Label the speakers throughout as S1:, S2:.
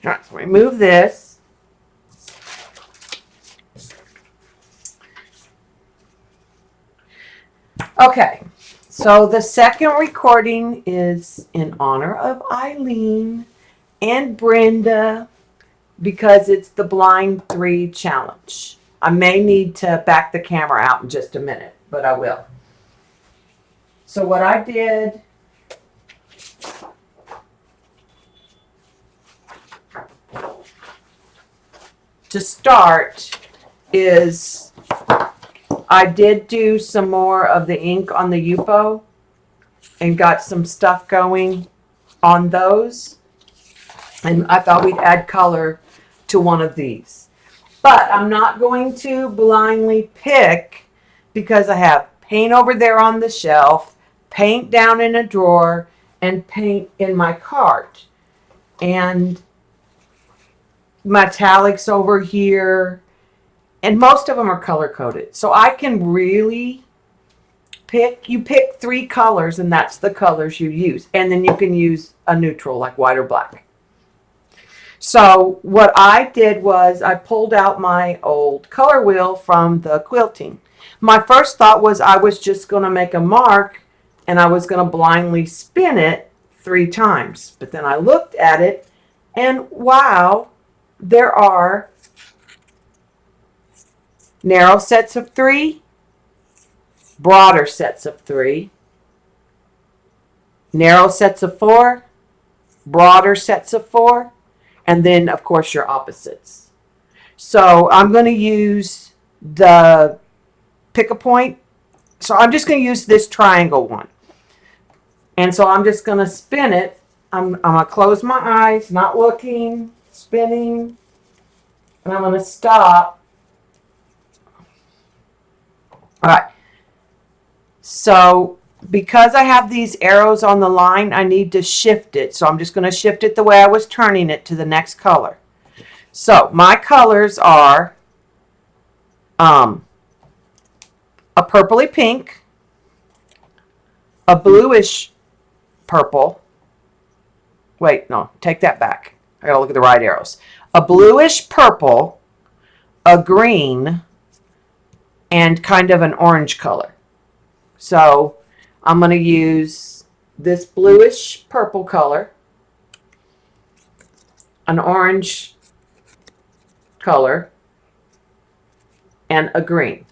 S1: All right, so remove this. Okay, so the second recording is in honor of Eileen and Brenda because it's the Blind 3 challenge. I may need to back the camera out in just a minute, but I will. So what I did to start is I did do some more of the ink on the Yupo and got some stuff going on those. And I thought we'd add color to one of these. But I'm not going to blindly pick because I have paint over there on the shelf, paint down in a drawer, and paint in my cart. And metallics over here. And most of them are color coded. So I can really you pick 3 colors and that's the colors you use. And then you can use a neutral like white or black. So what I did was I pulled out my old color wheel from the quilting. My first thought was I was just going to make a mark and I was going to blindly spin it 3 times. But then I looked at it and wow, there are narrow sets of 3, broader sets of 3, narrow sets of 4, broader sets of 4, and then of course your opposites. So I'm going to use the pick a point. So I'm just going to use this triangle one. And so I'm just going to spin it. I'm going to close my eyes, not looking, spinning, and I'm going to stop. All right. So because I have these arrows on the line, I need to shift it. So I'm just going to shift it the way I was turning it to the next color. So my colors are a purpley pink, a bluish purple. Wait, no, take that back. I got to look at the right arrows. A bluish purple, a green, and kind of an orange color. So I'm going to use this bluish purple color, an orange color, and a green.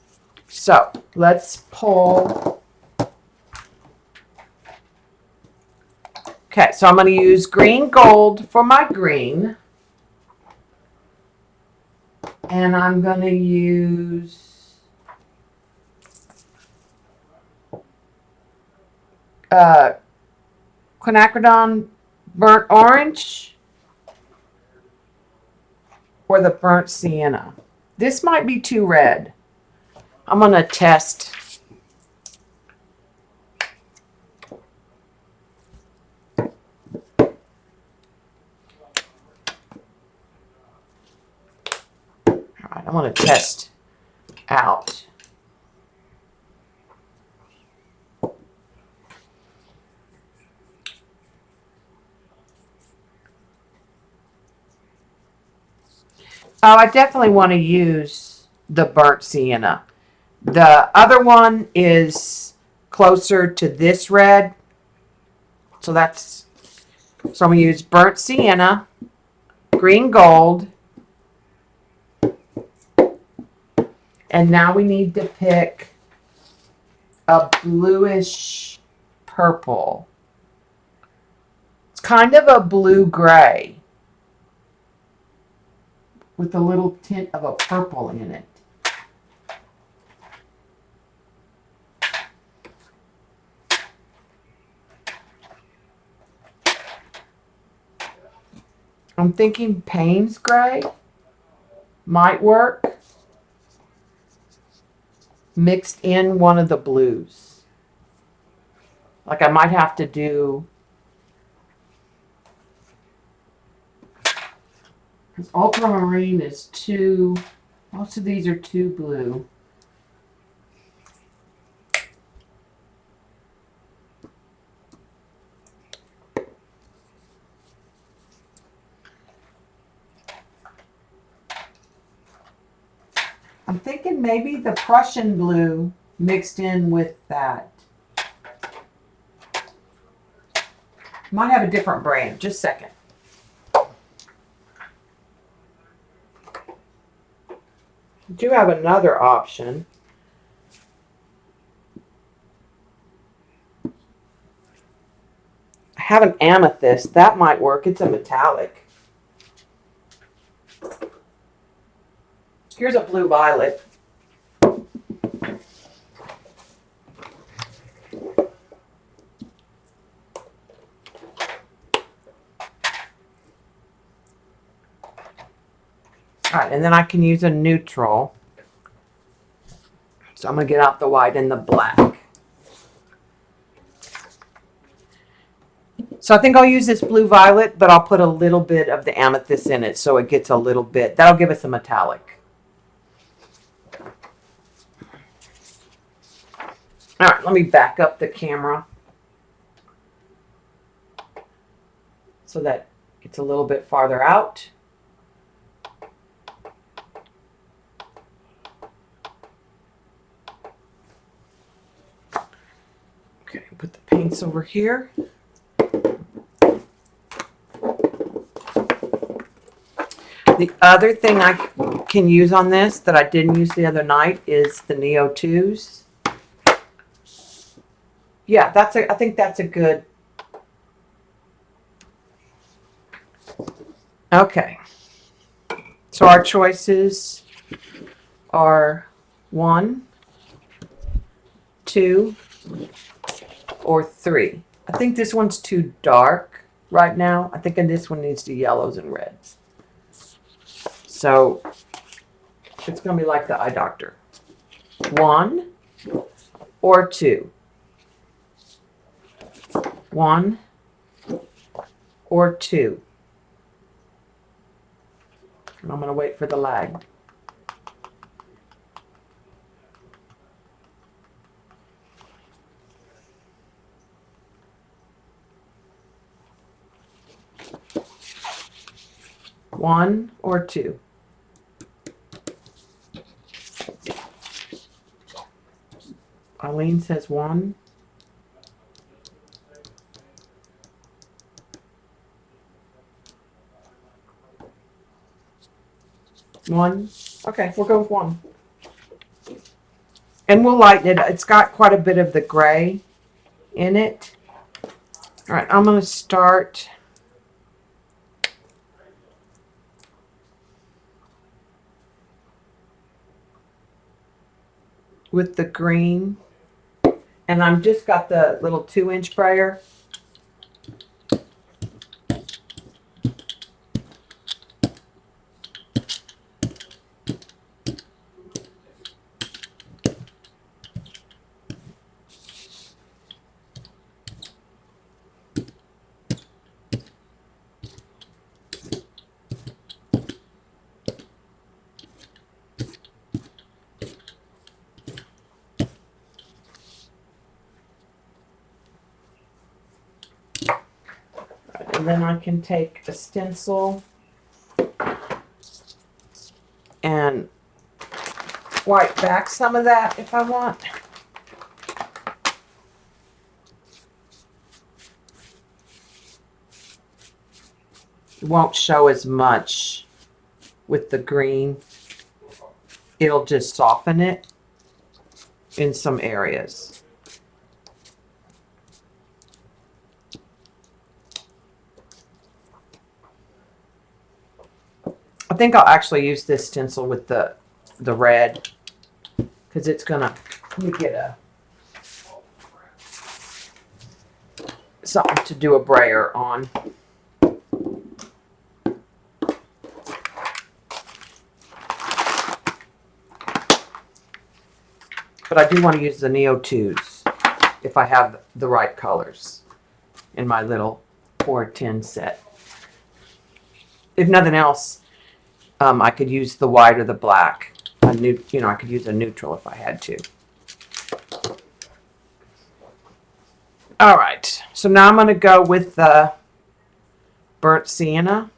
S1: So let's pull. Okay, so I'm going to use green gold for my green. And I'm going to use quinacridone burnt orange or the burnt sienna. This might be too red. I'm going to test. All right, I want to test out. Oh, I definitely want to use the burnt sienna. The other one is closer to this red. So I'm going to use burnt sienna, green gold, and now we need to pick a bluish purple. It's kind of a blue-gray with a little tint of a purple in it. I'm thinking Payne's gray might work. Mixed in one of the blues. Like I might have to do, because ultramarine is too, most of these are too blue. thinking maybe the Prussian blue mixed in with that. Might have a different brand. Just a second. I do have another option. I have an amethyst. That might work. It's a metallic. Here's a blue violet. All right, and then I can use a neutral. So I'm going to get out the white and the black. So I think I'll use this blue violet, but I'll put a little bit of the amethyst in it so it gets a little bit. That'll give us a metallic. All right, let me back up the camera so that it's a little bit farther out. Okay, put the paints over here. The other thing I can use on this that I didn't use the other night is the Neo 2s. Yeah, I think that's a good. Okay. So our choices are 1, 2, or 3. I think this one's too dark right now. I think this one needs the yellows and reds. So it's going to be like the eye doctor. 1 or 2. 1 or 2. And I'm going to wait for the lag. One or 2. Eileen says 1. One. Okay, we'll go with 1. And we'll lighten it. It's got quite a bit of the gray in it. All right, I'm going to start with the green. And I'm just got the little 2-inch brayer. And then I can take a stencil and wipe back some of that if I want. It won't show as much with the green. It'll just soften it in some areas. I think I'll actually use this stencil with the red because it's gonna, let me get something to do a brayer on. But I do want to use the Neo 2s if I have the right colors in my little 410 set. If nothing else, I could use the white or the black. I could use a neutral if I had to. All right, so now I'm going to go with the burnt sienna.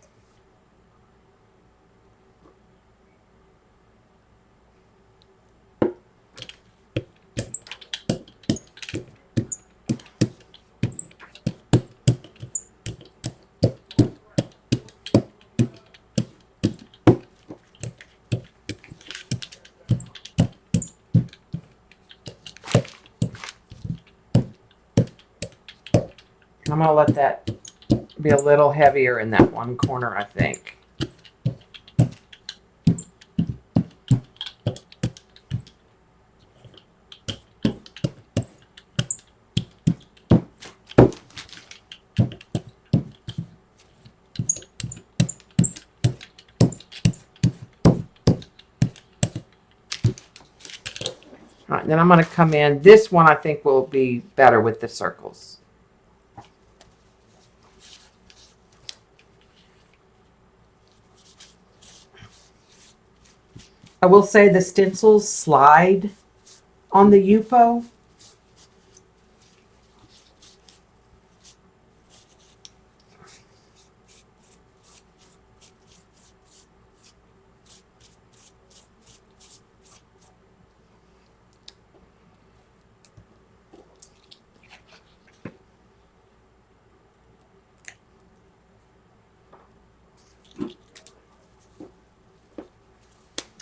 S1: I'm going to let that be a little heavier in that one corner, I think. All right, then I'm going to come in. This one I think will be better with the circles. I will say the stencils slide on the Yupo.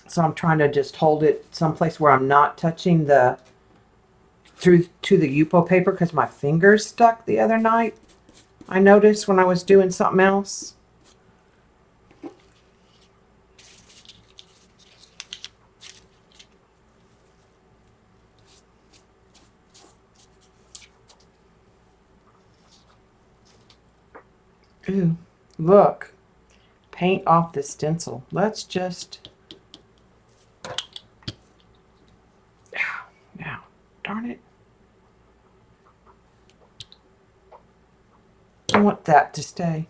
S1: So I'm trying to just hold it someplace where I'm not touching the through to the Yupo paper because my fingers stuck the other night. I noticed when I was doing something else. Ooh, look. Paint off the stencil. Let's just... Now, darn it. I want that to stay.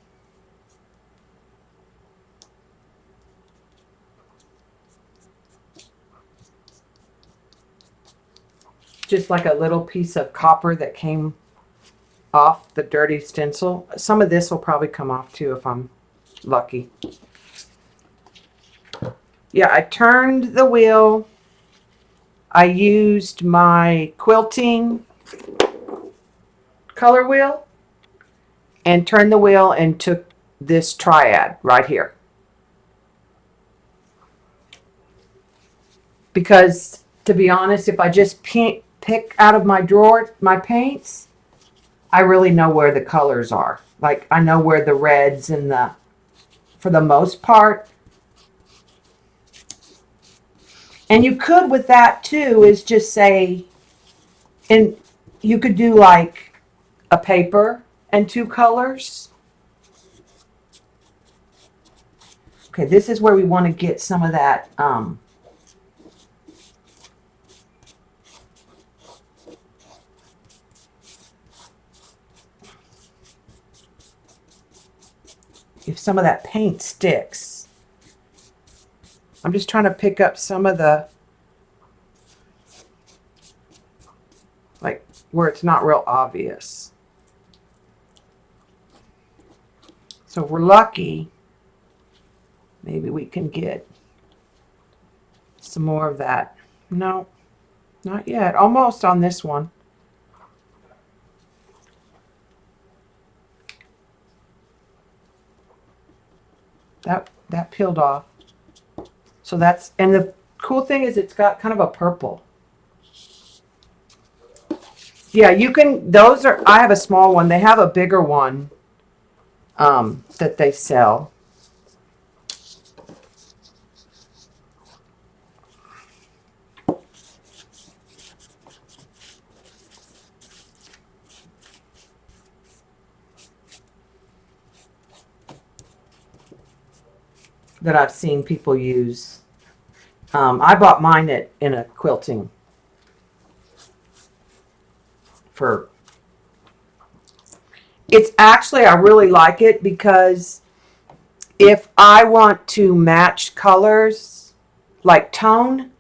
S1: Just like a little piece of copper that came off the dirty stencil. Some of this will probably come off too if I'm lucky. Yeah, I turned the wheel. I used my quilting color wheel and turned the wheel and took this triad right here. Because to be honest, if I just pick out of my drawer my paints, I really know where the colors are. Like I know where the reds and the, for the most part. And you could with that too is just say, and you could do like a paper and two colors. Okay, this is where we want to get some of that if some of that paint sticks. I'm just trying to pick up some of the, like where it's not real obvious. So if we're lucky, maybe we can get some more of that. No, not yet. Almost on this one. That peeled off. So that's, and the cool thing is it's got kind of a purple. Yeah, you can, those are, I have a small one. They have a bigger one that they sell. That I've seen people use. I bought mine in a quilting for, it's actually, I really like it because if I want to match colors, like tone,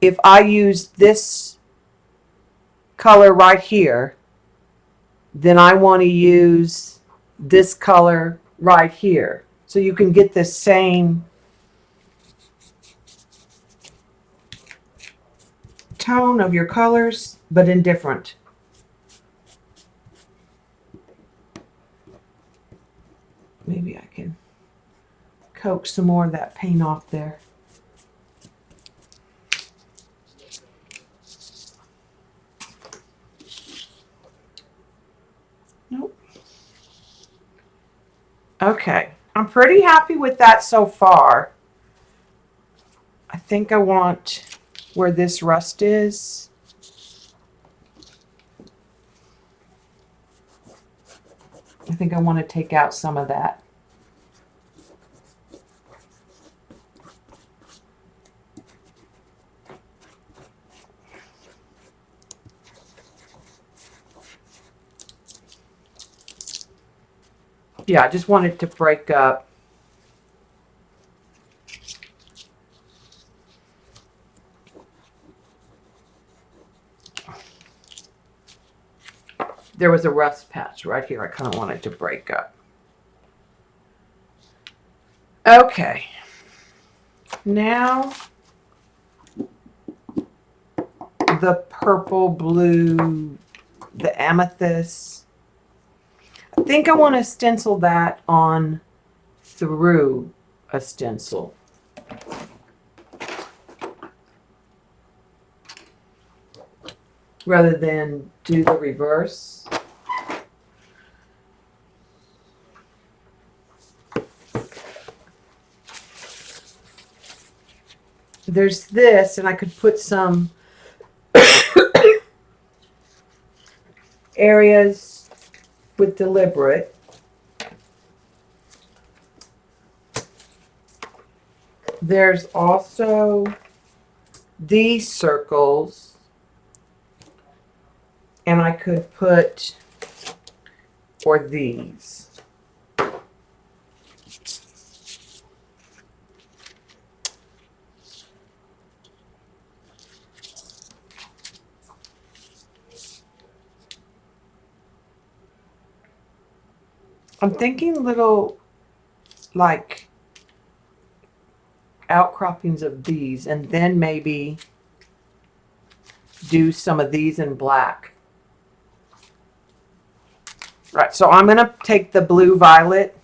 S1: if I use this color right here, then I want to use this color right here. So you can get the same tone of your colors, but in different. Maybe I can coax some more of that paint off there. Nope. Okay, I'm pretty happy with that so far. I think I want where this rust is. I think I want to take out some of that. Yeah, I just want it to break up. There was a rust patch right here. I kind of want it to break up. Okay. Now the purple, blue, the amethyst. I think I want to stencil that on through a stencil. Rather than do the reverse. There's this, and I could put some areas with deliberate. There's also these circles, and I could put, or these. I'm thinking little, like, outcroppings of these, and then maybe do some of these in black. Right, so I'm going to take the blue violet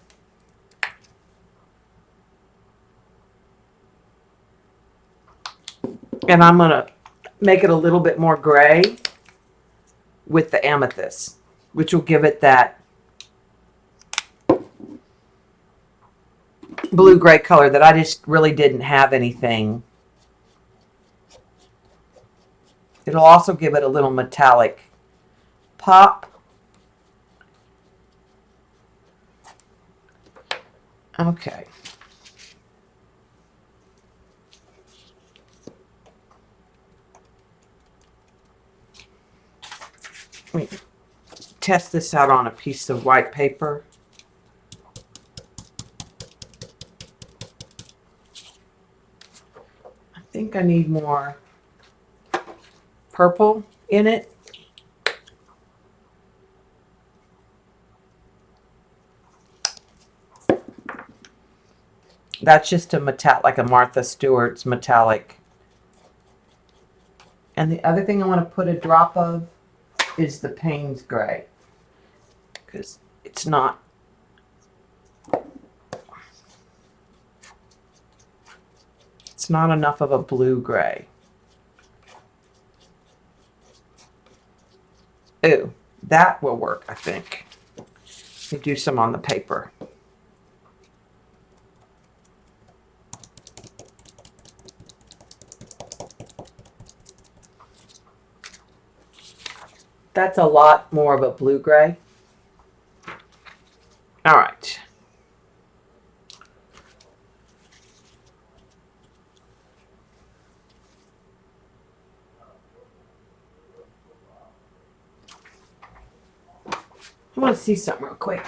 S1: and I'm going to make it a little bit more gray with the amethyst, which will give it that blue-gray color that I just really didn't have anything. It'll also give it a little metallic pop. Okay. Let me test this out on a piece of white paper. I think I need more purple in it. That's just a metallic, like a Martha Stewart's metallic. And the other thing I want to put a drop of is the Payne's Gray, because it's not enough of a blue gray. Ooh, that will work, I think. Let me do some on the paper. That's a lot more of a blue gray. All right. I want to see something real quick.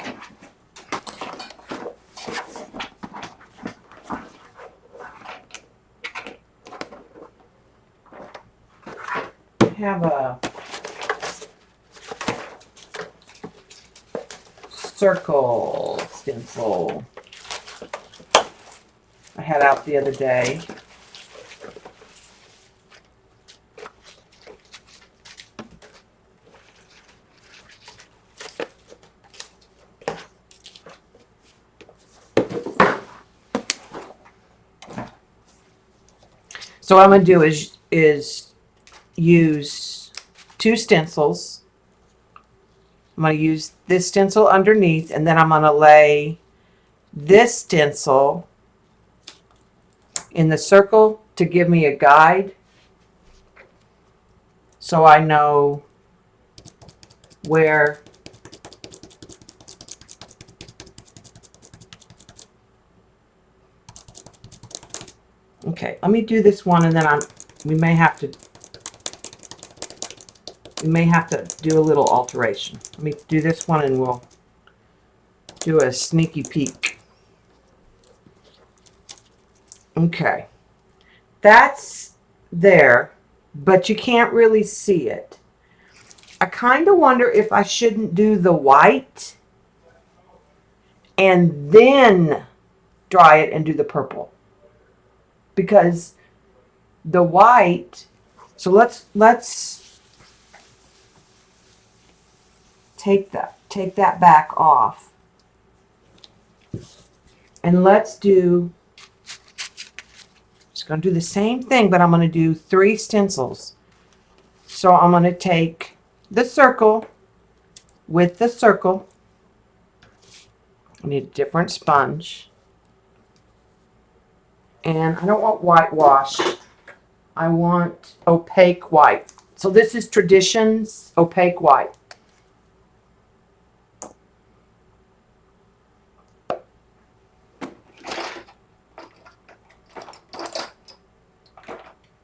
S1: I have a circle stencil I had out the other day. So what I'm going to do is use two stencils. I'm going to use this stencil underneath, and then I'm going to lay this stencil in the circle to give me a guide so I know where okay, let me do this one and then we may have to do a little alteration. Let me do this one and we'll do a sneaky peek. Okay, that's there, but you can't really see it. I kind of wonder if I shouldn't do the white and then dry it and do the purple, because the white, so let's take that back off and let's do, just going to do the same thing, but I'm going to do 3 stencils. So I'm going to take the circle with the circle. I need a different sponge. And I don't want whitewash. I want opaque white. So this is Traditions opaque white.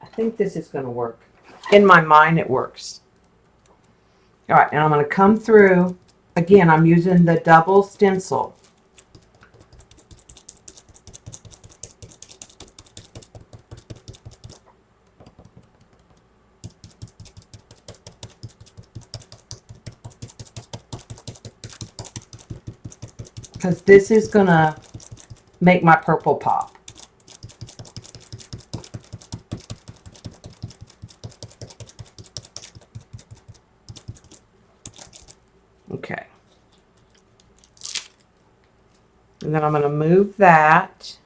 S1: I think this is going to work. In my mind, it works. All right, and I'm going to come through. Again, I'm using the double stencil. Because this is going to make my purple pop. Okay. And then I'm going to move that.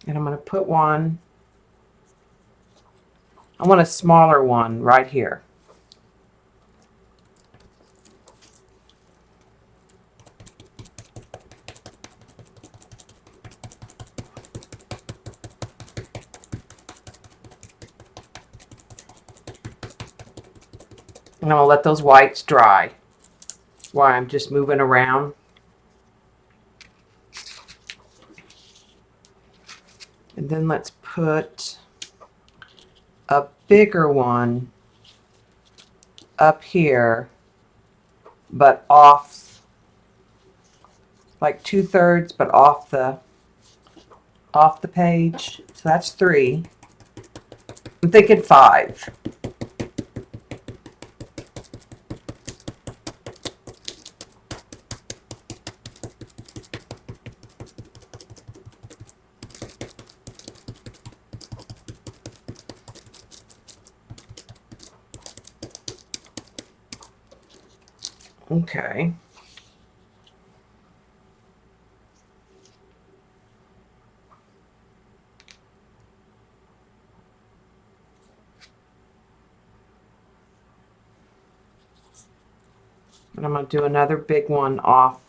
S1: And I'm going to put one. I want a smaller one right here. And I'll let those whites dry while I'm just moving around. And then let's put a bigger one up here, but off, like 2/3, but off the page. So that's 3. I'm thinking 5. Okay. And I'm going to do another big one off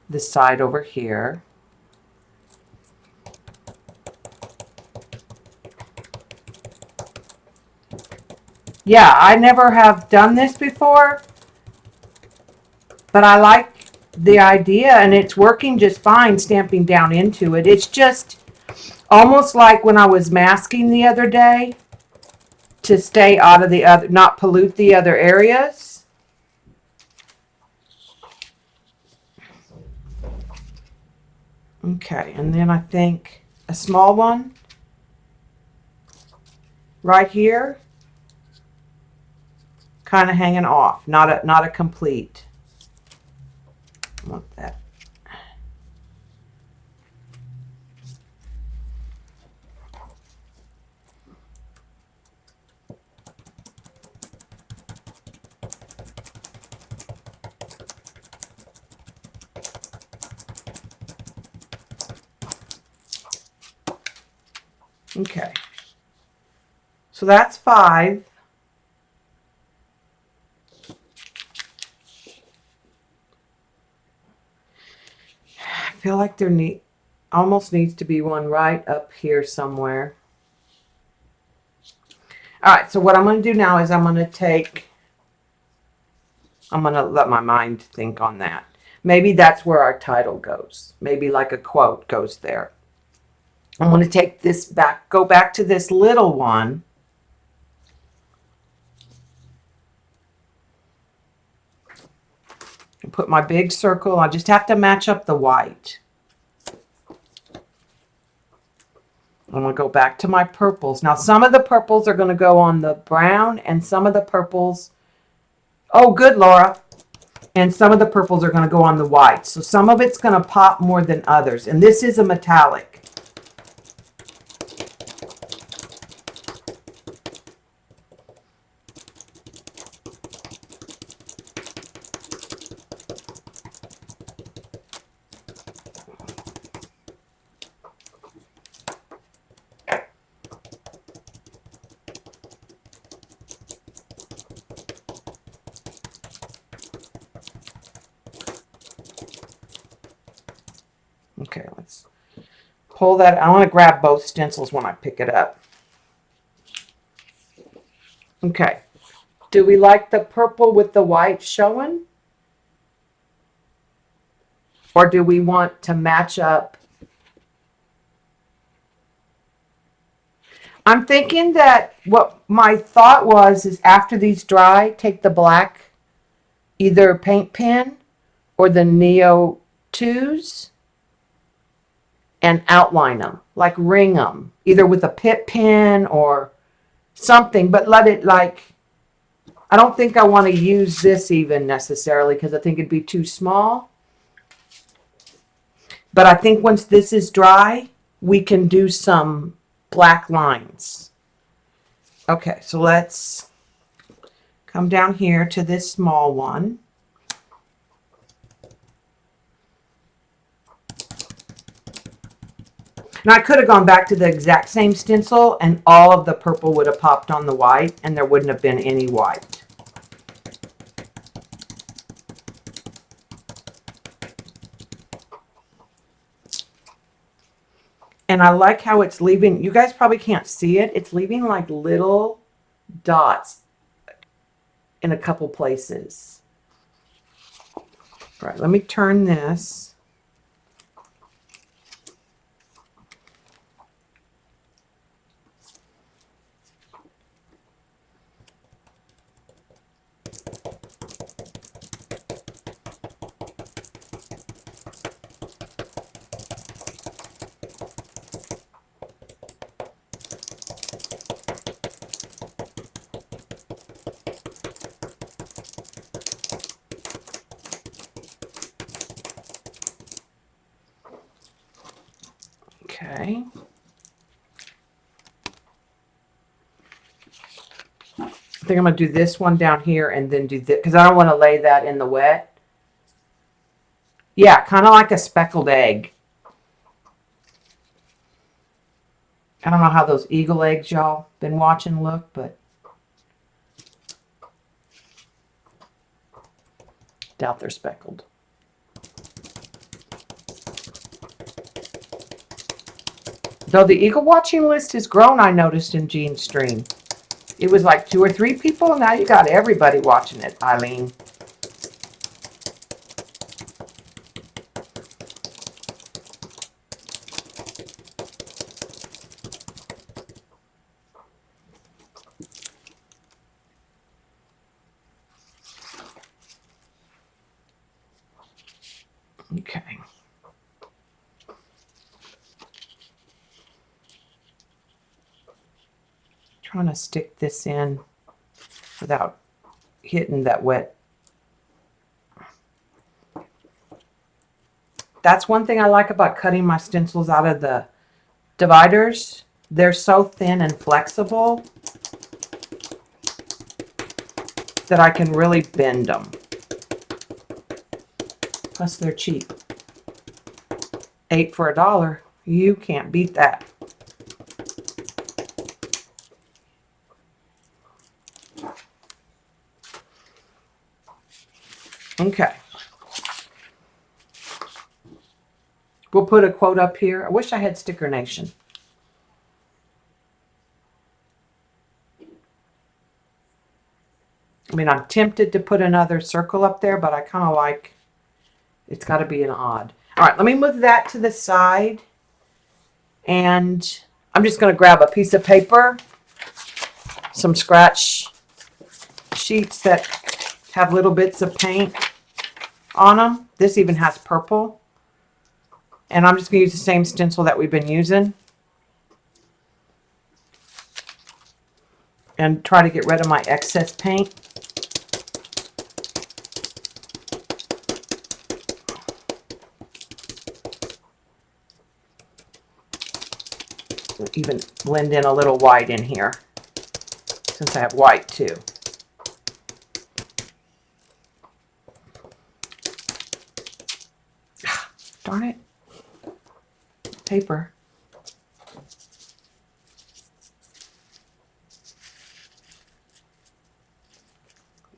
S1: this side over here. Yeah, I never have done this before, but I like the idea and it's working just fine stamping down into it. It's just almost like when I was masking the other day to stay out of the other, not pollute the other areas. Okay, and then I think a small one right here, kind of hanging off, not a complete. I want that. Okay. So that's 5. I feel like there almost needs to be one right up here somewhere. All right, so what I'm going to do now is I'm going to let my mind think on that. Maybe that's where our title goes. Maybe like a quote goes there. I'm going to take this back, go back to this little one. And put my big circle. I just have to match up the white. I'm going to go back to my purples. Now, some of the purples are going to go on the brown, and some of the purples, oh, good, Laura. And some of the purples are going to go on the white. So some of it's going to pop more than others. And this is a metallic. Okay, let's pull that. I want to grab both stencils when I pick it up. Okay. Do we like the purple with the white showing? Or do we want to match up? I'm thinking that what my thought was is after these dry, take the black, either paint pen or the Neo 2s, and outline them, like ring them, either with a pit pen or something, but let it like, I don't think I want to use this even necessarily because I think it'd be too small. But I think once this is dry, we can do some black lines. Okay, so let's come down here to this small one. And I could have gone back to the exact same stencil and all of the purple would have popped on the white and there wouldn't have been any white. And I like how it's leaving, you guys probably can't see it, it's leaving like little dots in a couple places. All right, let me turn this. Okay. I think I'm going to do this one down here and then do this because I don't want to lay that in the wet. Yeah, kind of like a speckled egg. I don't know how those eagle eggs y'all been watching look, but doubt they're speckled. Though the eagle watching list has grown, I noticed in Jean's stream. It was like 2 or 3 people. Now you got everybody watching it, Eileen. Okay. Trying to stick this in without hitting that wet. That's one thing I like about cutting my stencils out of the dividers. They're so thin and flexible that I can really bend them. Plus they're cheap. 8 for $1. You can't beat that. Okay. We'll put a quote up here. I wish I had Sticker Nation. I mean, I'm tempted to put another circle up there, but I kind of like, it's got to be an odd. All right, let me move that to the side. And I'm just going to grab a piece of paper, some scratch sheets that have little bits of paint on them. This even has purple. And I'm just going to use the same stencil that we've been using. And try to get rid of my excess paint. Even blend in a little white in here, since I have white too. Darn it. Paper.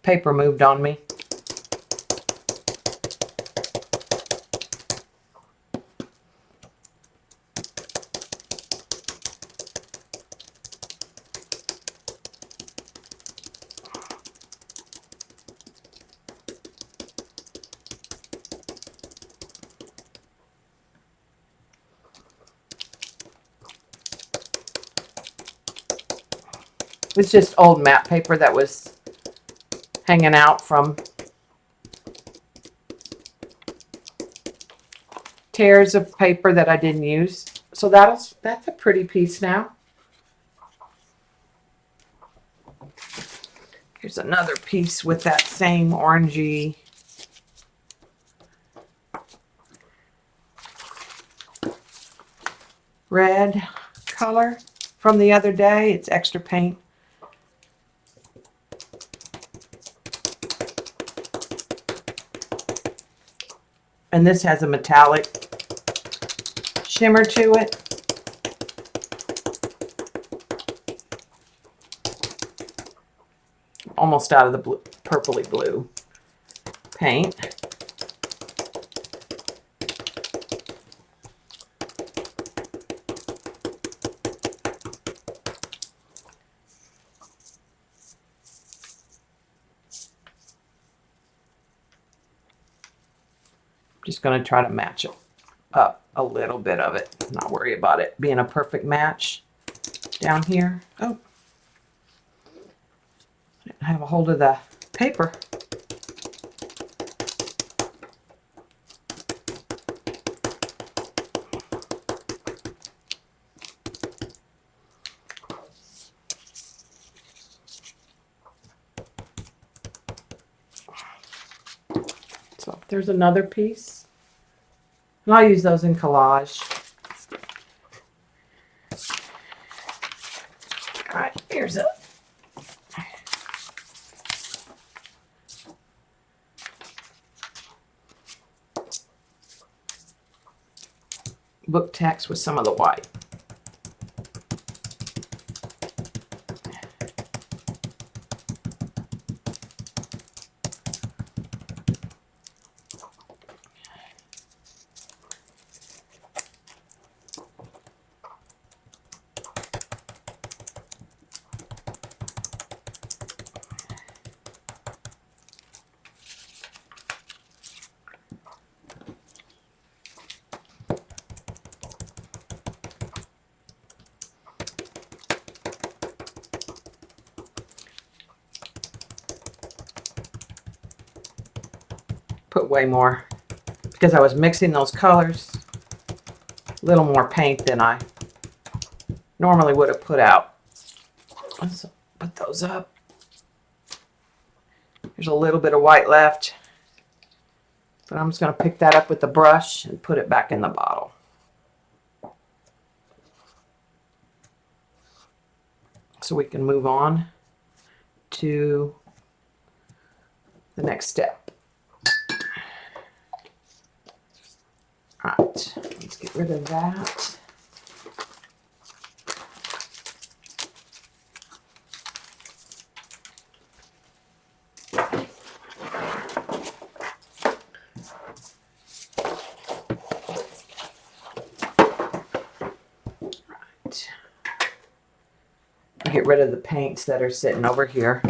S1: Paper moved on me. It's just old map paper that was hanging out from tears of paper that I didn't use. So that's a pretty piece now. Here's another piece with that same orangey red color from the other day. It's extra paint. And this has a metallic shimmer to it. Almost out of the blue, purpley blue paint. Just going to try to match it up a little bit of it. Not worry about it being a perfect match down here. Oh, I didn't have a hold of the paper. So there's another piece. And I'll use those in collage. All right, here's a book text with some of the white. Put way more because I was mixing those colors. A little more paint than I normally would have put out. Let's put those up. There's a little bit of white left, but I'm just going to pick that up with the brush and put it back in the bottle. So we can move on to the next step. All right, let's get rid of that. get rid of the paints that are sitting over here.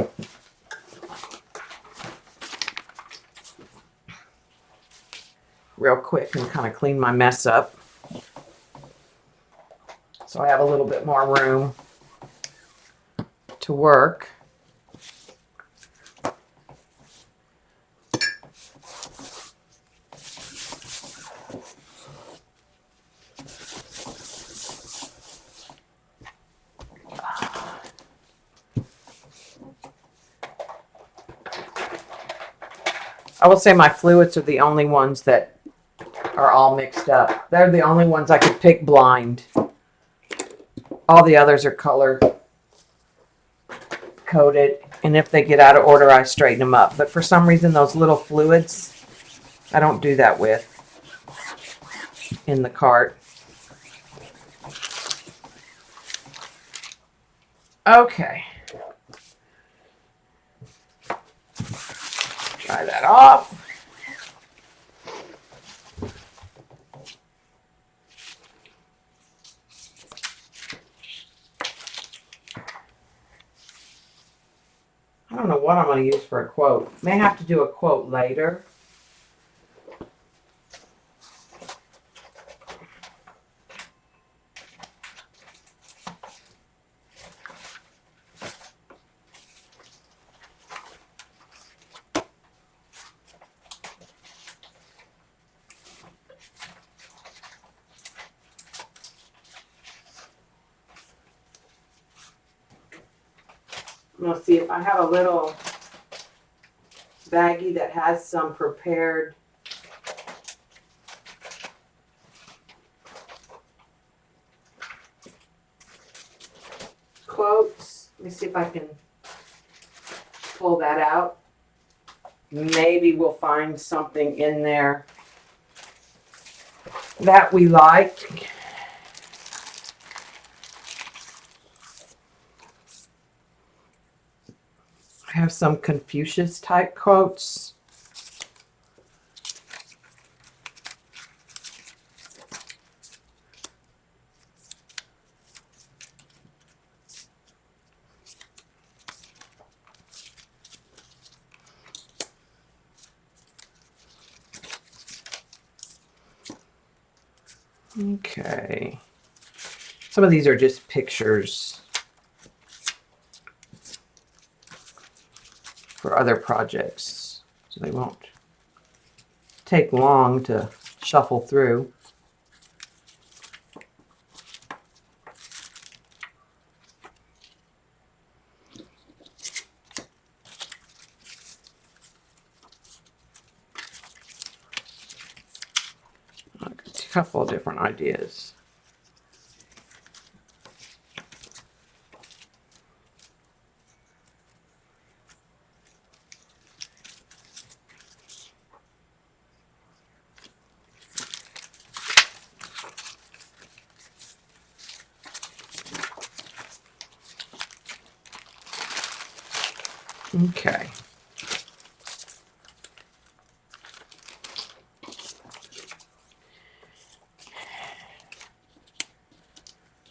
S1: Real quick and kind of clean my mess up. So I have a little bit more room to work. I will say my fluids are the only ones that are all mixed up. They're the only ones I could pick blind. All the others are color coded, and if they get out of order, I straighten them up. But for some reason, those little fluids, I don't do that with in the cart. Okay. Dry that off. I don't know what I'm going to use for a quote. May have to do a quote later. I'm going to see if I have a little baggie that has some prepared quotes. Let me see if I can pull that out. Maybe we'll find something in there that we like. I have some Confucius type quotes. Okay. Some of these are just pictures for other projects, so they won't take long to shuffle through. A couple of different ideas. Okay.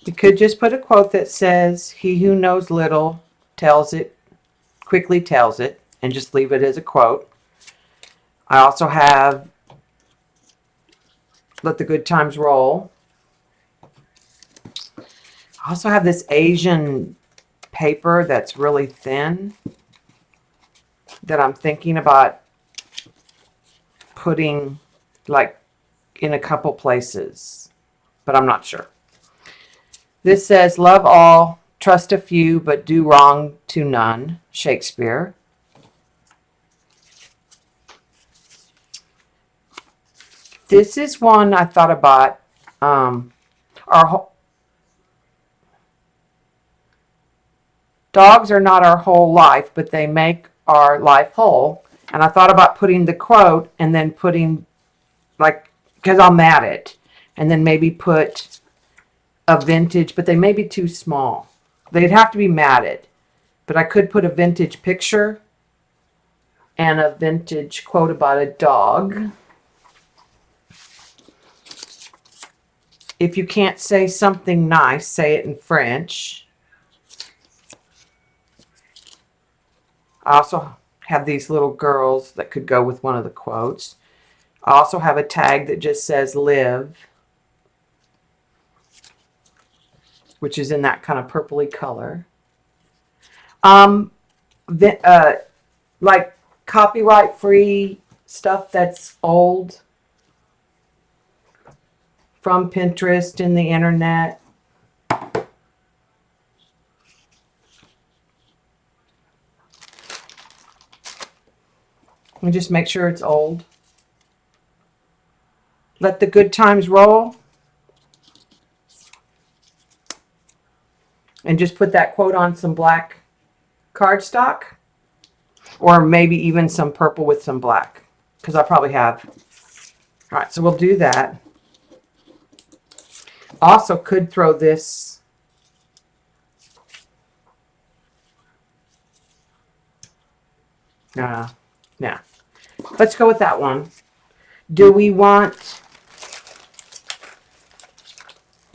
S1: You could just put a quote that says, "He who knows little tells it, quickly tells it," and just leave it as a quote. I also have "Let the good times roll." I also have this Asian paper that's really thin that I'm thinking about putting like in a couple places, but I'm not sure. This says, "Love all, trust a few, but do wrong to none." Shakespeare. This is one I thought about. Our dogs are not our whole life, but they make our life whole. And I thought about putting the quote and then putting, like, because I'll mat it, and then maybe put a vintage, but they may be too small. They'd have to be matted, but I could put a vintage picture and a vintage quote about a dog. If you can't say something nice, say it in French. I also have these little girls that could go with one of the quotes. I also have a tag that just says live, which is in that kind of purpley color. Like copyright free stuff that's old from Pinterest and the internet. And just make sure it's old. Let the good times roll. And just put that quote on some black cardstock. Or maybe even some purple with some black. Because I probably have. All right, so we'll do that. Also could throw this. Nah. Let's go with that one. Do we want...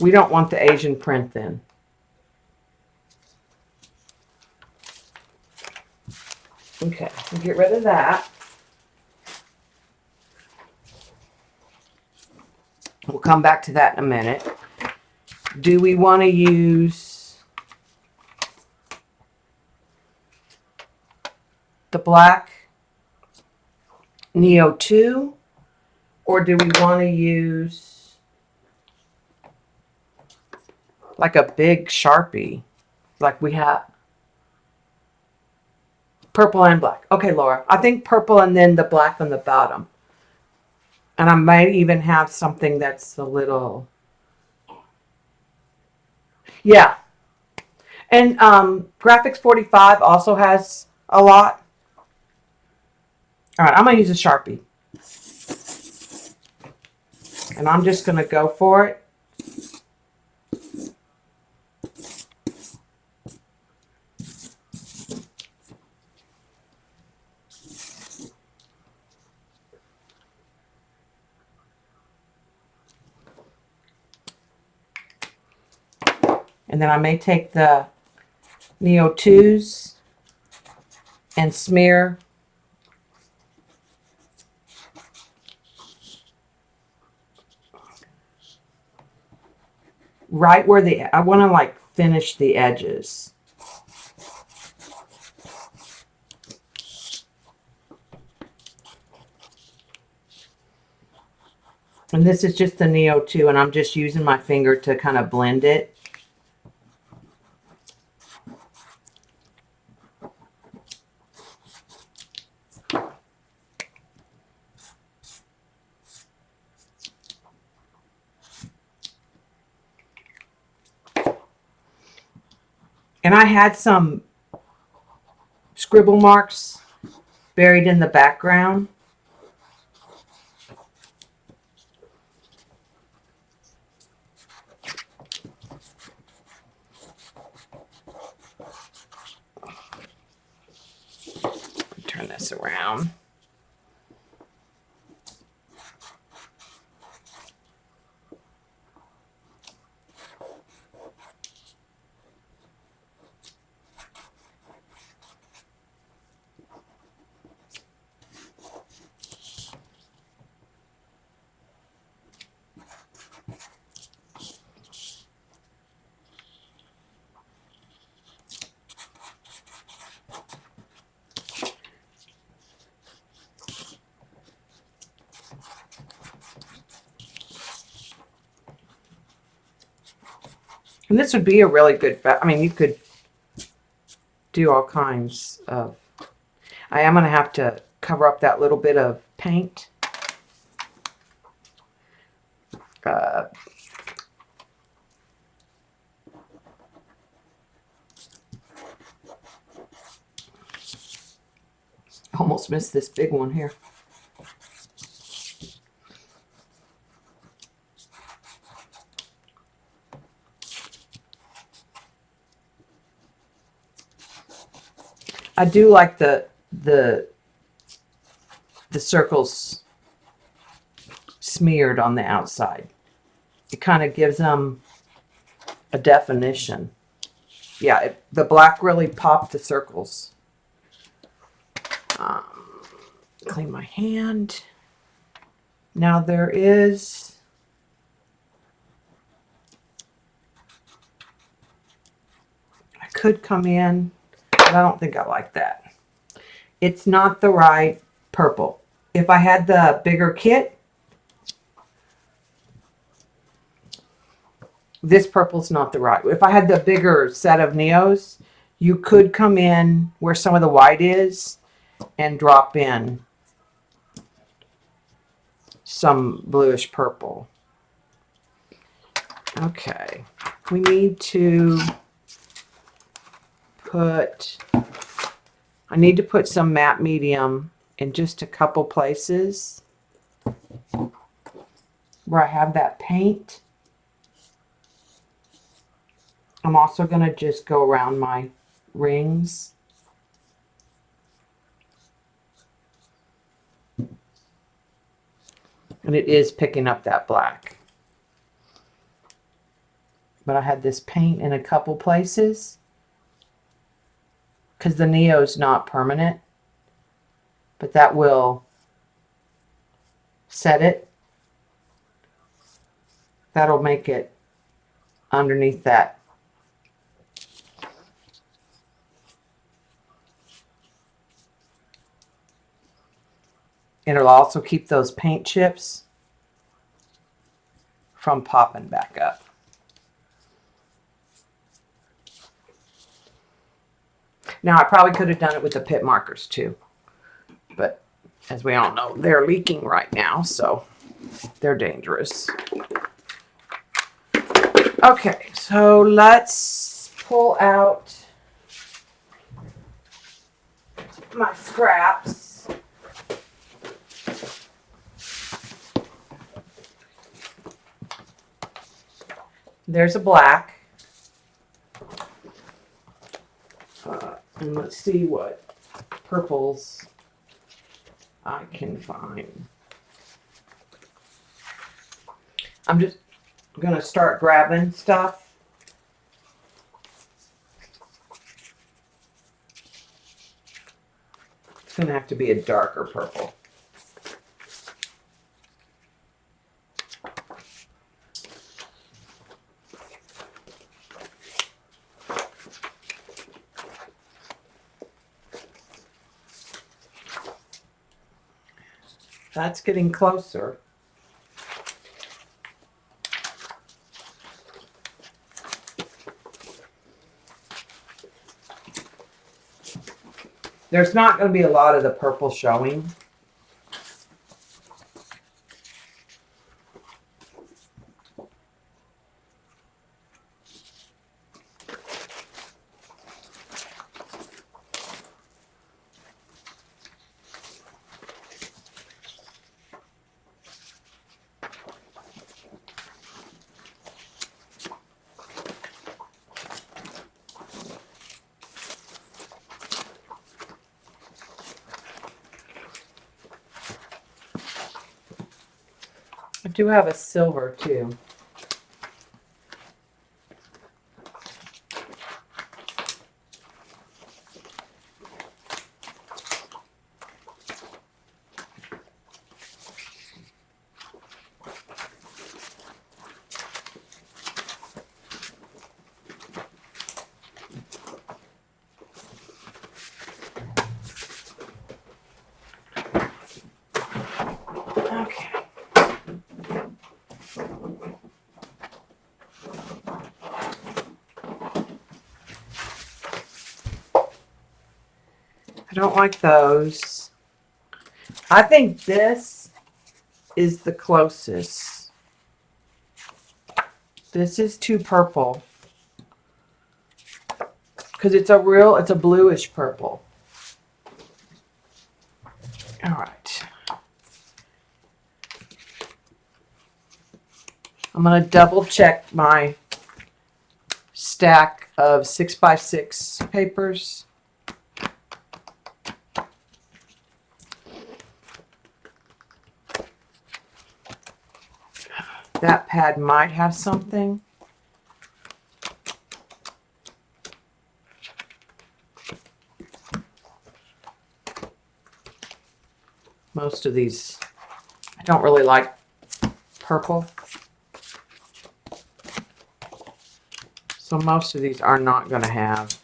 S1: We don't want the Asian print then. Okay, we'll get rid of that. We'll come back to that in a minute. Do we want to use the black Neo 2? Or do we want to use like a big Sharpie like we have? Purple and black. Okay, Laura. I think purple and then the black on the bottom. And I might even have something that's a little... Yeah. And Graphics 45 also has a lot. All right, I'm going to use a Sharpie. And I'm just going to go for it. And then I may take the Neo 2s and smear right where I want to like finish the edges. And this is just the Neo 2 and I'm just using my finger to kind of blend it. And I had some scribble marks buried in the background. Turn this around. And this would be a really good, I mean, you could do all kinds of, I am going to have to cover up that little bit of paint. Almost missed this big one here. I do like the circles smeared on the outside. It kind of gives them a definition. Yeah, the black really popped the circles. Clean my hand. Now there is I could come in, but I don't think I like that. It's not the right purple. If I had the bigger kit, this purple's not the right. If I had the bigger set of Neos, you could come in where some of the white is and drop in some bluish purple. Okay, we need to I need to put some matte medium in just a couple places where I have that paint. I'm also going to just go around my rings. And it is picking up that black. But I had this paint in a couple places because the Neo's not permanent. But that will set it. That'll make it underneath that. And it'll also keep those paint chips from popping back up. Now I probably could have done it with the pit markers too. But as we all know, they're leaking right now, so they're dangerous. Okay, so let's pull out my scraps. There's a black. And let's see what purples I can find. I'm just going to start grabbing stuff. It's going to have to be a darker purple. That's getting closer. There's not going to be a lot of the purple showing. I do have a silver too. Okay. I don't like those. I think this is the closest. This is too purple. Because it's a bluish purple. All right. I'm going to double check my stack of 6x6 papers. That pad might have something. Most of these, I don't really like purple. So most of these are not going to have.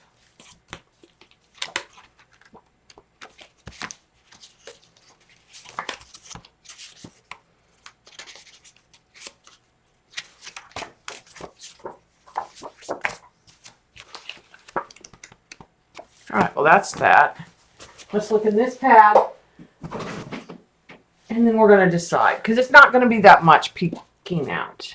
S1: All right, well, that's that. Let's look in this pad, and then we're going to decide, because it's not going to be that much peeking out.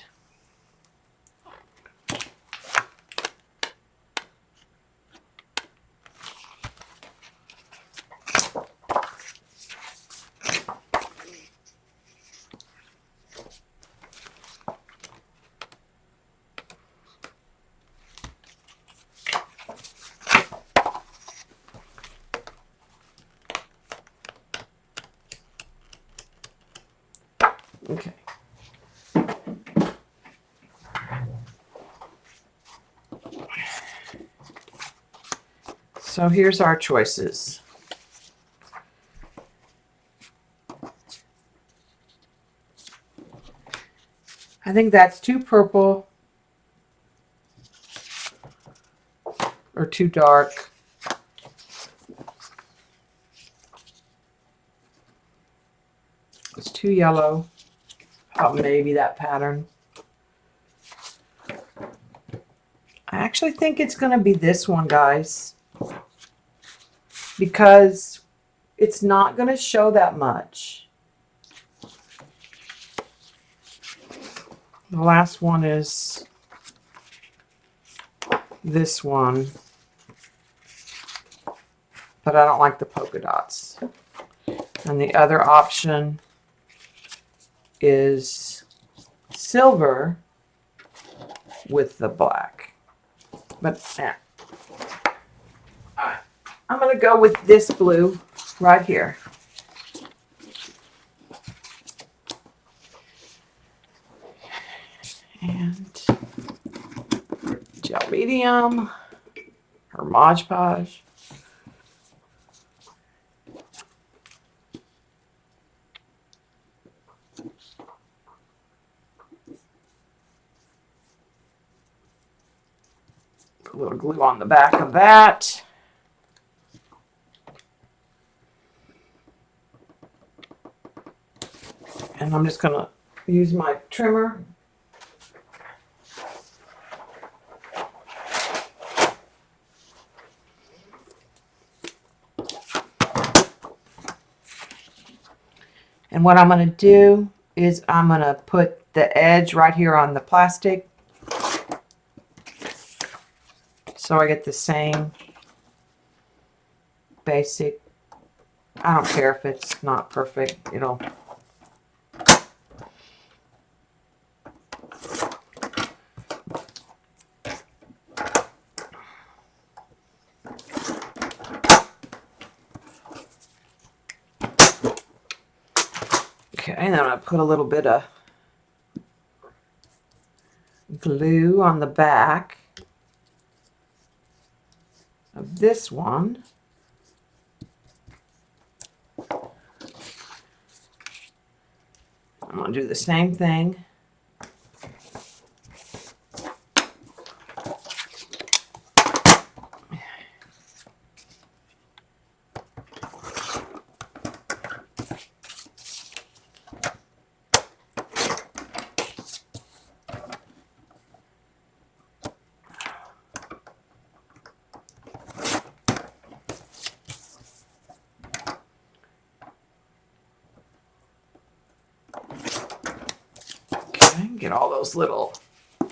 S1: Okay. So here's our choices. I think that's too purple or too dark. It's too yellow. Oh, maybe that pattern. I actually think it's going to be this one, guys, because it's not going to show that much. The last one is this one, but I don't like the polka dots. And the other option is silver with the black. But yeah. All right. I'm going to go with this blue right here. And gel medium or Mod Podge. Put a little glue on the back of that. And I'm just going to use my trimmer. And what I'm going to do is I'm going to put the edge right here on the plastic, so I get the same basic. I don't care if it's not perfect. It'll. Okay, and then I'm going to put a little bit of glue on the back of this one. I'm going to do the same thing. Get all those little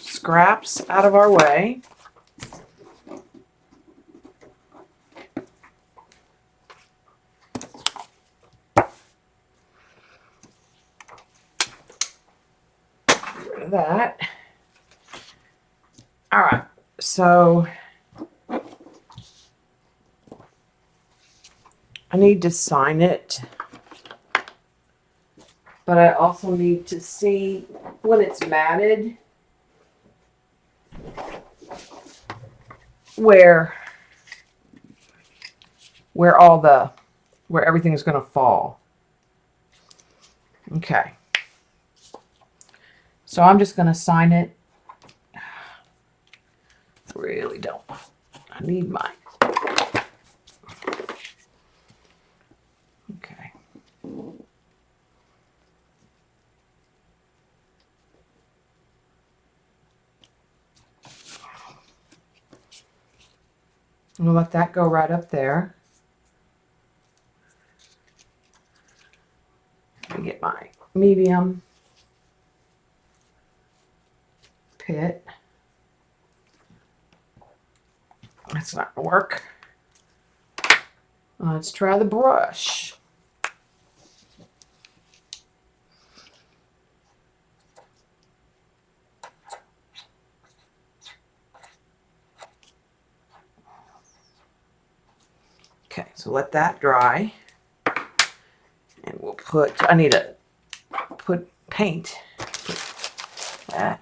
S1: scraps out of our way. Get rid of that. All right, so I need to sign it, but I also need to see when it's matted where everything is going to fall. Okay. So I'm just going to sign it. Really don't. I need mine. Okay. We'll let that go right up there. Let me get my medium pit. That's not going to work. Let's try the brush. Okay, so let that dry. And we'll put, I need to put paint. That.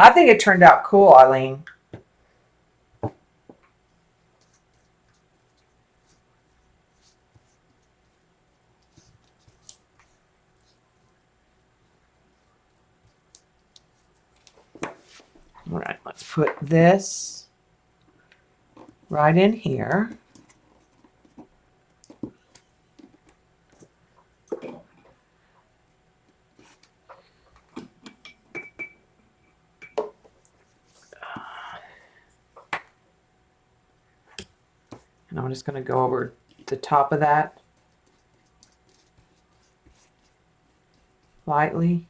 S1: I think it turned out cool, Eileen. All right, let's put this right in here. And I'm just going to go over the top of that lightly.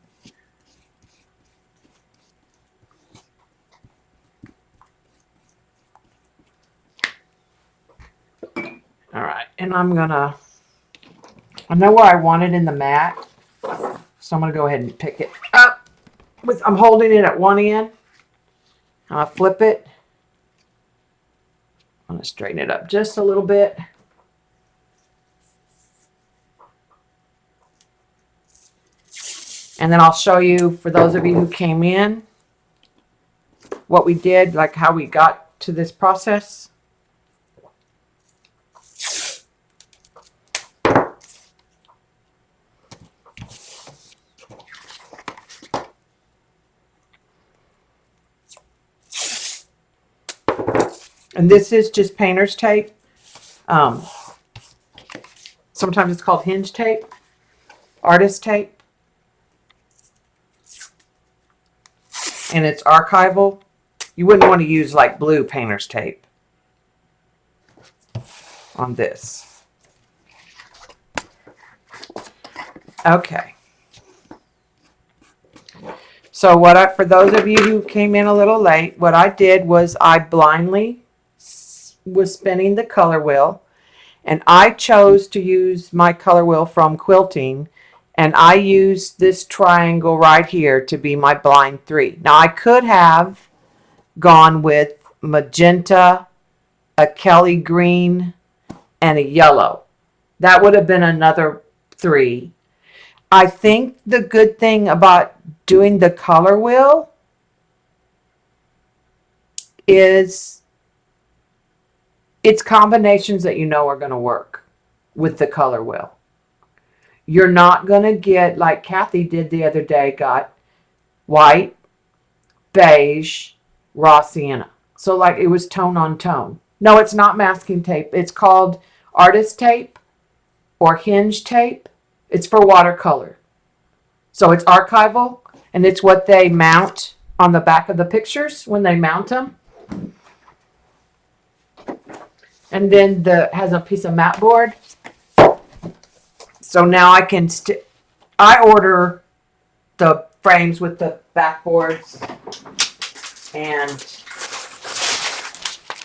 S1: All right, and I know where I want it in the mat, so I'm going to go ahead and pick it up. I'm holding it at one end. I'll flip it. I'm going to straighten it up just a little bit. And then I'll show you, for those of you who came in, what we did, like how we got to this process. And this is just painter's tape. Sometimes it's called hinge tape, artist tape. And it's archival. You wouldn't want to use like blue painter's tape on this. Okay. So for those of you who came in a little late, what I did was I blindly was spinning the color wheel, and I chose to use my color wheel from Quilting, and I used this triangle right here to be my blind 3. Now I could have gone with magenta, a Kelly green, and a yellow. That would have been another 3. I think the good thing about doing the color wheel is it's combinations that you know are going to work with the color wheel. You're not going to get, like Kathy did the other day, got white, beige, raw sienna. So like it was tone on tone. No, it's not masking tape. It's called artist tape or hinge tape. It's for watercolor. So it's archival, and it's what they mount on the back of the pictures when they mount them. And then has a piece of mat board. So now I can I order the frames with the backboards and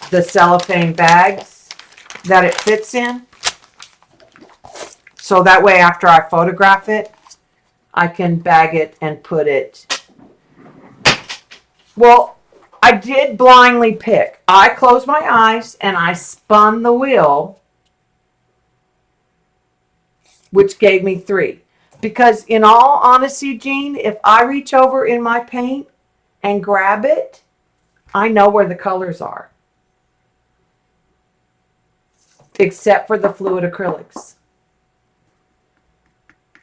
S1: the cellophane bags that it fits in. So that way after I photograph it, I can bag it and put it. Well, I did blindly pick. I closed my eyes and I spun the wheel, which gave me 3. Because in all honesty, Jean, if I reach over in my paint and grab it, I know where the colors are. Except for the fluid acrylics.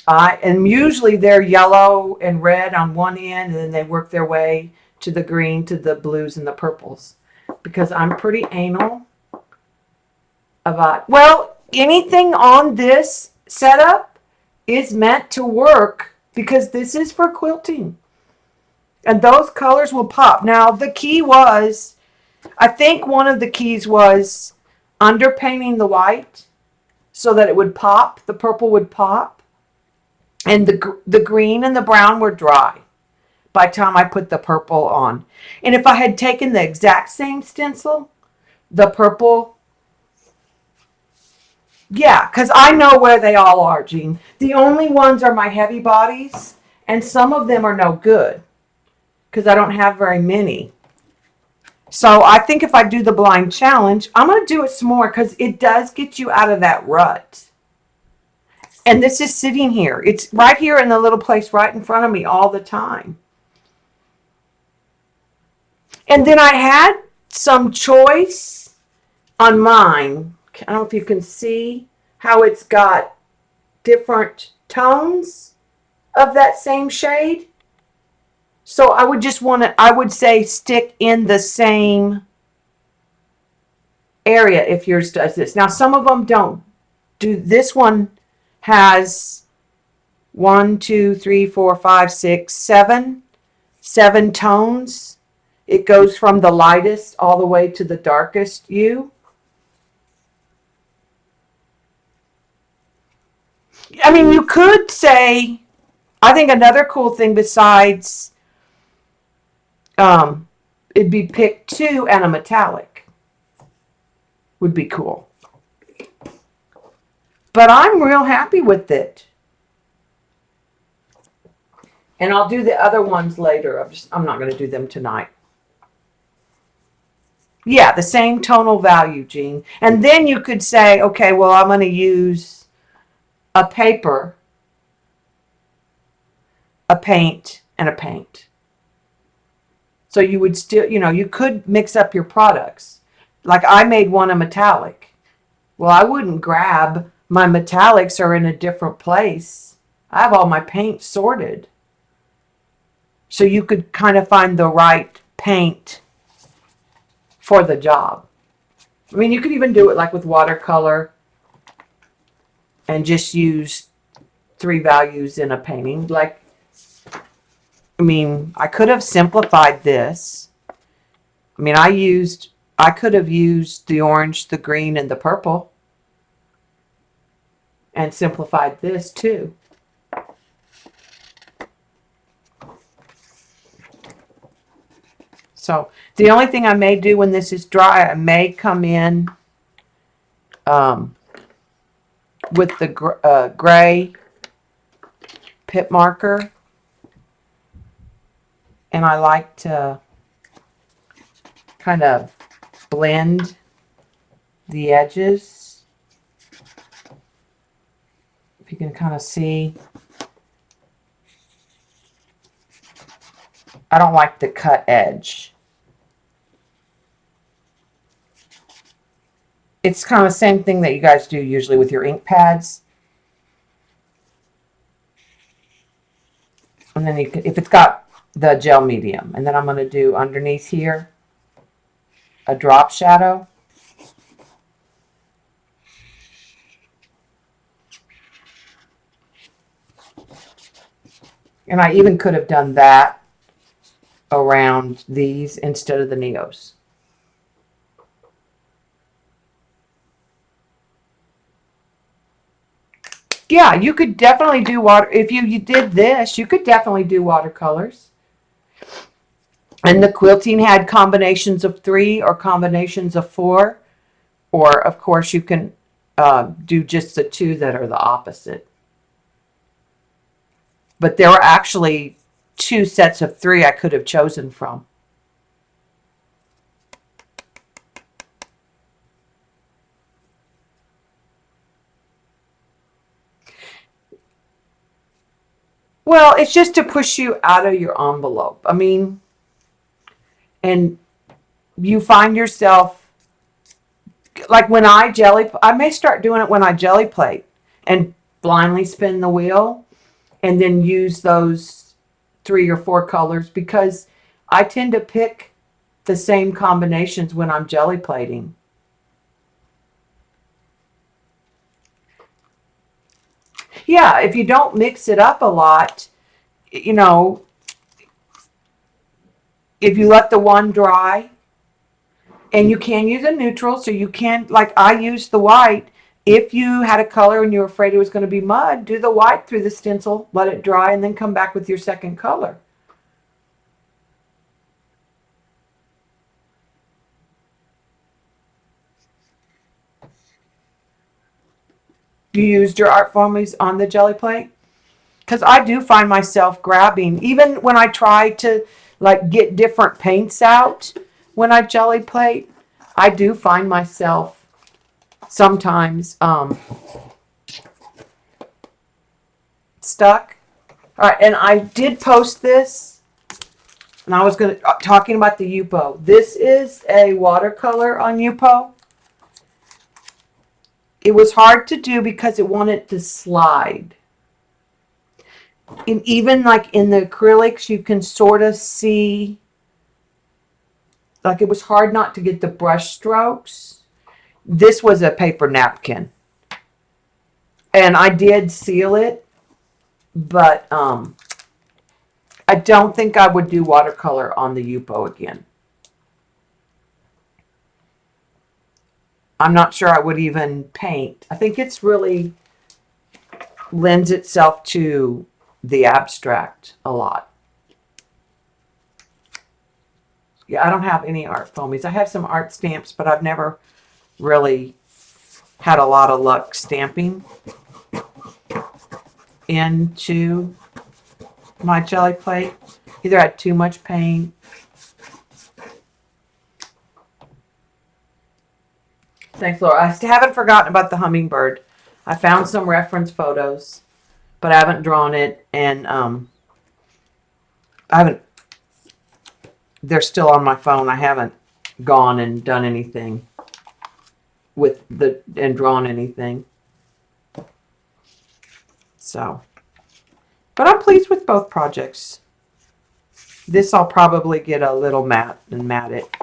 S1: And usually they're yellow and red on one end, and then they work their way to the green, to the blues and the purples. Because I'm pretty anal about, well, anything on this setup is meant to work because this is for quilting. And those colors will pop. Now, the key was, I think one of the keys was underpainting the white so that it would pop, the purple would pop. And the green and the brown were dry by the time I put the purple on. And if I had taken the exact same stencil, the purple, yeah, because I know where they all are, Jean. The only ones are my heavy bodies, and some of them are no good because I don't have very many. So I think if I do the blind challenge, I'm going to do it some more because it does get you out of that rut. And this is sitting here. It's right here in the little place right in front of me all the time. And then I had some choice on mine. I don't know if you can see how it's got different tones of that same shade. So I would just want to, I would say stick in the same area if yours does this. Now, some of them don't do. This one has 1, 2, 3, 4, 5, 6, 7 tones. It goes from the lightest all the way to the darkest hue. I mean, you could say, I think another cool thing besides it'd be pick 2 and a metallic would be cool. But I'm real happy with it. And I'll do the other ones later. I'm not going to do them tonight. Yeah, the same tonal value, Jean. And then you could say, okay, well, I'm going to use a paper, a paint, and a paint. So you would still, you could mix up your products. Like I made one a metallic. Well, I wouldn't grab my metallics are in a different place. I have all my paint sorted. So you could kind of find the right paint for the job. I mean, you could even do it like with watercolor and just use 3 values in a painting. Like, I mean, I could have simplified this. I mean, I could have used the orange, the green, and the purple and simplified this too. So the only thing I may do when this is dry, I may come in with the gray pip marker. And I like to kind of blend the edges. If you can kind of see. I don't like the cut edge. It's kind of the same thing that you guys do usually with your ink pads. And then you can, if it's got the gel medium, and then I'm going to do underneath here a drop shadow. And I even could have done that around these instead of the Neos. Yeah, you could definitely do water. If you did this, you could definitely do watercolors. And the quilting had combinations of 3 or combinations of 4. Or, of course, you can do just the 2 that are the opposite. But there were actually 2 sets of 3 I could have chosen from. Well, it's just to push you out of your envelope. I mean, and you find yourself, like when I may start doing it when I jelly plate and blindly spin the wheel. and then use those 3 or 4 colors, because I tend to pick the same combinations when I'm jelly plating. Yeah, if you don't mix it up a lot, you know, if you let the one dry, and you can use a neutral, so you can, like I used the white. If you had a color and you were afraid it was going to be mud, do the white through the stencil, let it dry, and then come back with your second color. You used your art foamies on the jelly plate? Because I do find myself grabbing, even when I try to like get different paints out when I jelly plate, I do find myself sometimes stuck. All right, and I did post this, and I was going to talking about the Yupo. This is a watercolor on Yupo. It was hard to do because it wanted to slide. And even like in the acrylics, you can sort of see, like it was hard not to get the brush strokes. This was a paper napkin. And I did seal it, but I don't think I would do watercolor on the Yupo again. I'm not sure I would even paint. I think it's really lends itself to the abstract a lot. Yeah, I don't have any art foamies. I have some art stamps, but I've never really had a lot of luck stamping into my jelly plate. Either I had too much paint. Thanks, Laura. I still haven't forgotten about the hummingbird. I found some reference photos, but I haven't drawn it, and I haven't. They're still on my phone. I haven't gone and done anything with and drawn anything. So, but I'm pleased with both projects. This I'll probably get a little matte and matte it.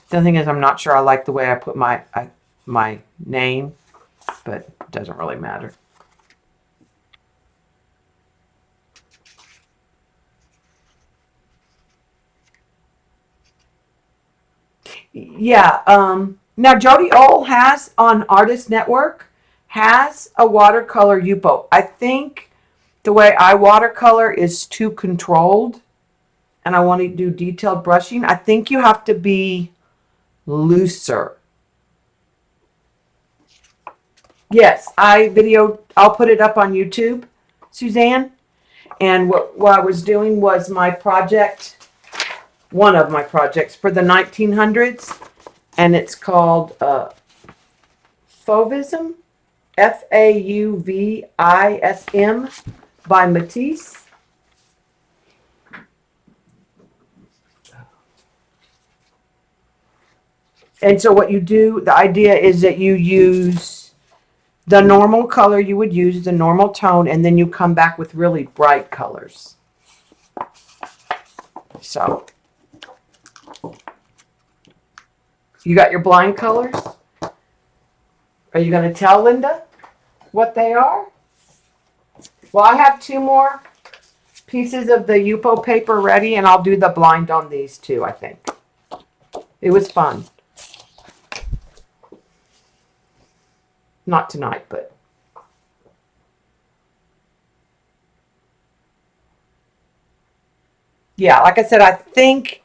S1: The thing is, I'm not sure I like the way I put my name, but it doesn't really matter. Yeah. Now Jody Ohl has on Artist Network has a watercolor Yupo. I think the way I watercolor is too controlled, and I want to do detailed brushing. I think you have to be looser. Yes, I'll put it up on YouTube, Suzanne. And what I was doing was my project, one of my projects for the 1900s, and it's called Fauvism, Fauvism by Matisse. And so what you do, the idea is that you use the normal color you would use, the normal tone, and then you come back with really bright colors. So, you got your blind colors? Are you going to tell Linda what they are? Well, I have 2 more pieces of the Yupo paper ready, and I'll do the blind on these too, I think. It was fun. Not tonight, but. Yeah, like I said, I think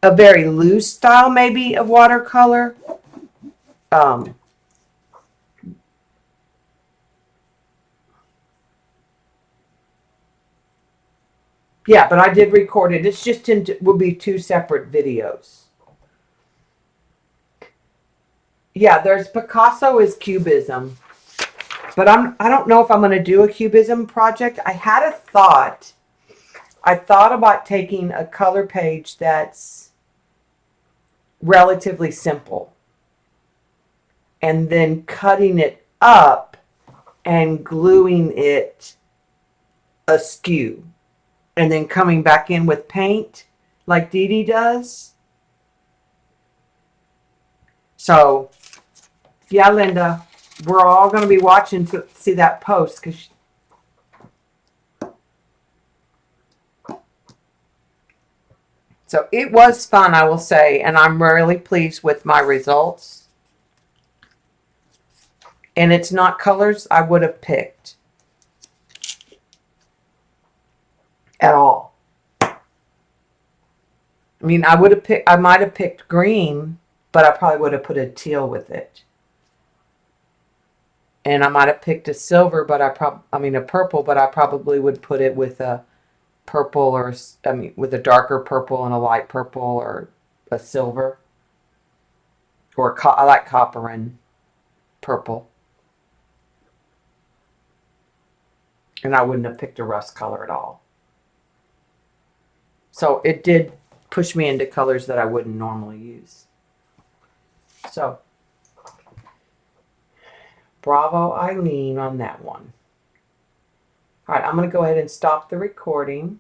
S1: a very loose style maybe of watercolor. Yeah, but I did record it. It's just will be 2 separate videos. Yeah, there's Picasso is Cubism. But I don't know if I'm going to do a Cubism project. I had a thought. I thought about taking a color page that's relatively simple and then cutting it up and gluing it askew. And then coming back in with paint like Dee Dee does. So, yeah, Linda, we're all going to be watching to see that post. So it was fun, I will say, and I'm really pleased with my results. And it's not colors I would have picked at all. I mean, I might have picked green, but I probably would have put a teal with it. And I might have picked a silver, but a purple, but I probably would put it with a purple with a darker purple and a light purple or a silver. Or I like copper and purple. And I wouldn't have picked a rust color at all. So it did push me into colors that I wouldn't normally use. So, bravo, Eileen, on that one. All right, I'm going to go ahead and stop the recording.